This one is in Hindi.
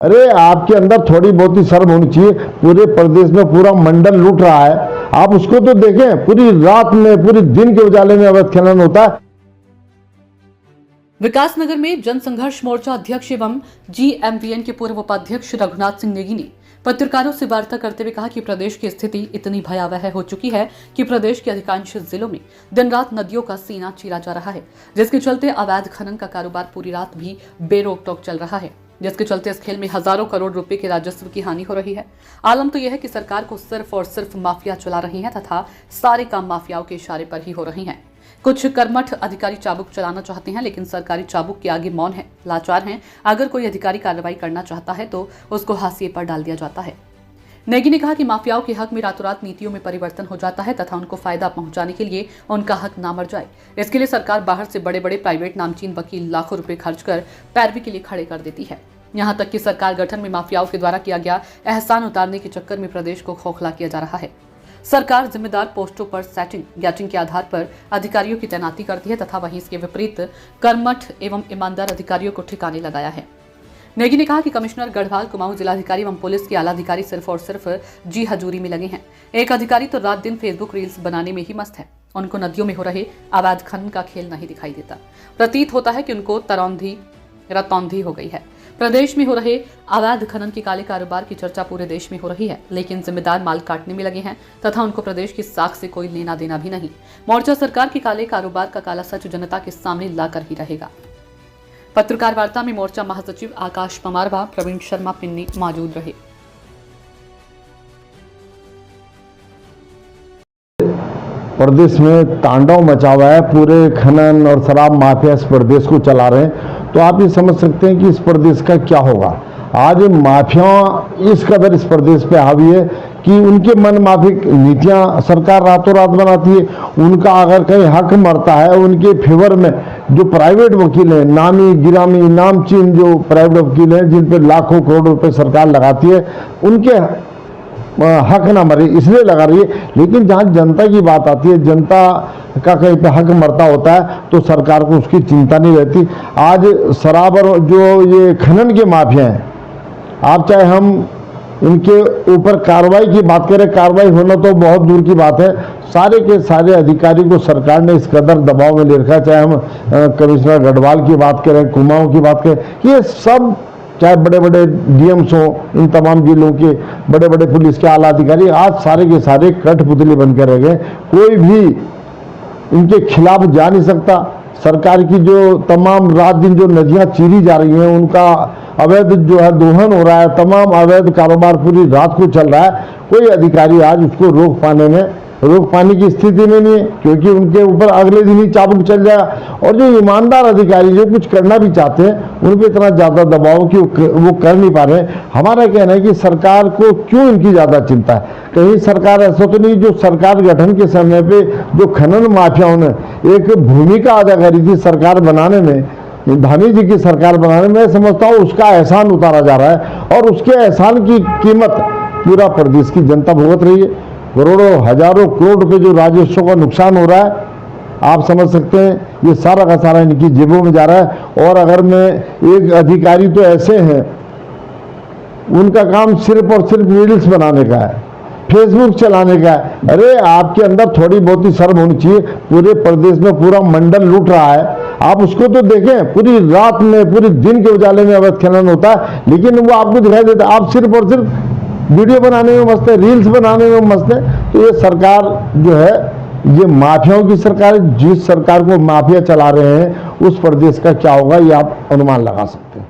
अरे आपके अंदर थोड़ी बहुत ही शर्म होनी चाहिए। पूरे प्रदेश में पूरा मंडल लूट रहा है, आप उसको तो देखें। पूरी रात में, पूरे दिन के उजाले में अवैध खनन होता है। विकासनगर में जनसंघर्ष मोर्चा अध्यक्ष एवं GMVN के पूर्व उपाध्यक्ष रघुनाथ सिंह नेगी ने पत्रकारों से वार्ता करते हुए कहा कि प्रदेश की स्थिति इतनी भयावह हो चुकी है कि प्रदेश के अधिकांश जिलों में दिन रात नदियों का सीना चीरा जा रहा है, जिसके चलते अवैध खनन का कारोबार पूरी रात भी बेरोक टोक चल रहा है, जिसके चलते इस खेल में हजारों करोड़ रुपए के राजस्व की हानि हो रही है। आलम तो यह है कि सरकार को सिर्फ और सिर्फ माफिया चला रही है तथा सारे काम माफियाओं के इशारे पर ही हो रही हैं। कुछ कर्मठ अधिकारी चाबुक चलाना चाहते हैं, लेकिन सरकारी चाबुक के आगे मौन है, लाचार हैं। अगर कोई अधिकारी कार्रवाई करना चाहता है तो उसको हाशिए पर डाल दिया जाता है। नेगी ने कहा कि माफियाओं के हक में रातों रात नीतियों में परिवर्तन हो जाता है तथा उनको फायदा पहुंचाने के लिए उनका हक ना मर जाए, इसके लिए सरकार बाहर से बड़े बड़े प्राइवेट नामचीन वकील लाखों रुपए खर्च कर पैरवी के लिए खड़े कर देती है। यहाँ तक कि सरकार गठन में माफियाओं के द्वारा किया गया एहसान उतारने के चक्कर में प्रदेश को खोखला किया जा रहा है। सरकार जिम्मेदार पोस्टों पर सेटिंग गैटिंग के आधार पर अधिकारियों की तैनाती करती है तथा वहीं इसके विपरीत कर्मठ एवं ईमानदार अधिकारियों को ठिकाने लगाया है। नेगी ने कहा कि कमिश्नर गढ़वाल, कुमाऊं जिलाधिकारी एवं पुलिस के आला अधिकारी सिर्फ और सिर्फ जी हजूरी में लगे हैं। एक अधिकारी तो रात दिन फेसबुक रील्स बनाने में ही मस्त है, उनको नदियों में हो रहे अवैध खनन का खेल नहीं दिखाई देता। प्रतीत होता है कि उनको तरौंधी रतौंधी हो गई है। प्रदेश में हो रहे अवैध खनन के काले कारोबार की चर्चा पूरे देश में हो रही है, लेकिन जिम्मेदार माल काटने में लगे हैं तथा उनको प्रदेश की साख से कोई लेना देना भी नहीं। मोर्चा सरकार के काले कारोबार का काला सच जनता के सामने लाकर ही रहेगा। पत्रकार वार्ता में मोर्चा महासचिव आकाश पमार व प्रवीण शर्मा पिन्नी मौजूद रहे। प्रदेश में तांडव मचा हुआ है, पूरे खनन और शराब माफिया इस प्रदेश को चला रहे हैं। तो आप ये समझ सकते हैं कि इस प्रदेश का क्या होगा। आज माफिया इस कदर इस प्रदेश पे हावी है कि उनके मन माफिक नीतियां सरकार रातों रात बनाती है। उनका अगर कहीं हक मरता है, उनके फेवर में जो प्राइवेट वकील हैं, नामी गिरामी नामचीन जो प्राइवेट वकील हैं, जिन पर लाखों करोड़ रुपए सरकार लगाती है, उनके हक ना मरे इसलिए लगा रही है। लेकिन जहाँ जनता की बात आती है, जनता का कहीं पे हक मरता होता है तो सरकार को उसकी चिंता नहीं रहती। आज शराब और जो ये खनन के माफिया हैं, आप चाहे हम इनके ऊपर कार्रवाई की बात करें, कार्रवाई होना तो बहुत दूर की बात है। सारे के सारे अधिकारी को सरकार ने इस कदर दबाव में ले रखा है। चाहे हम कमिश्नर गढ़वाल की बात करें, कुमाऊं की बात करें, ये सब चाहे बड़े बड़े DMs हो, इन तमाम जिलों के बड़े बड़े पुलिस के आला अधिकारी आज सारे के सारे कठपुतली बनकर रह गए। कोई भी इनके खिलाफ जा नहीं सकता। सरकार की जो तमाम रात दिन जो नदियां चीरी जा रही हैं, उनका अवैध जो है दोहन हो रहा है, तमाम अवैध कारोबार पूरी रात को चल रहा है। कोई अधिकारी आज उसको रोक पाने की स्थिति में नहीं है, क्योंकि उनके ऊपर अगले दिन ही चाबुक चल जाएगा। और जो ईमानदार अधिकारी जो कुछ करना भी चाहते हैं, उन पर इतना ज़्यादा दबाव कि वो कर नहीं पा रहे हैं। हमारा कहना है कि सरकार को क्यों इनकी ज़्यादा चिंता है। कहीं सरकार ऐसा तो नहीं जो सरकार गठन के समय पे जो खनन माफियाओं ने एक भूमिका अदा करी थी सरकार बनाने में, धामी जी की सरकार बनाने में, समझता हूँ उसका एहसान उतारा जा रहा है और उसके एहसान की कीमत पूरा प्रदेश की जनता भुगत रही है। करोड़ों हजारों करोड़ रुपए जो राजस्व का नुकसान हो रहा है, आप समझ सकते हैं ये सारा का सारा इनकी जेबों में जा रहा है। और अगर मैं एक अधिकारी तो ऐसे हैं, उनका काम सिर्फ और सिर्फ रील्स बनाने का है, फेसबुक चलाने का है। अरे आपके अंदर थोड़ी बहुत ही शर्म होनी चाहिए। पूरे प्रदेश में पूरा मंडल लूट रहा है, आप उसको तो देखें। पूरी रात में, पूरे दिन के उजाले में अवैध खनन होता है, लेकिन वो आपको दिखाई देता है। आप सिर्फ और सिर्फ वीडियो बनाने में मस्त है, रील्स बनाने में मस्त है। तो ये सरकार जो है, ये माफियाओं की सरकार है। जिस सरकार को माफिया चला रहे हैं, उस प्रदेश का क्या होगा ये आप अनुमान लगा सकते हैं।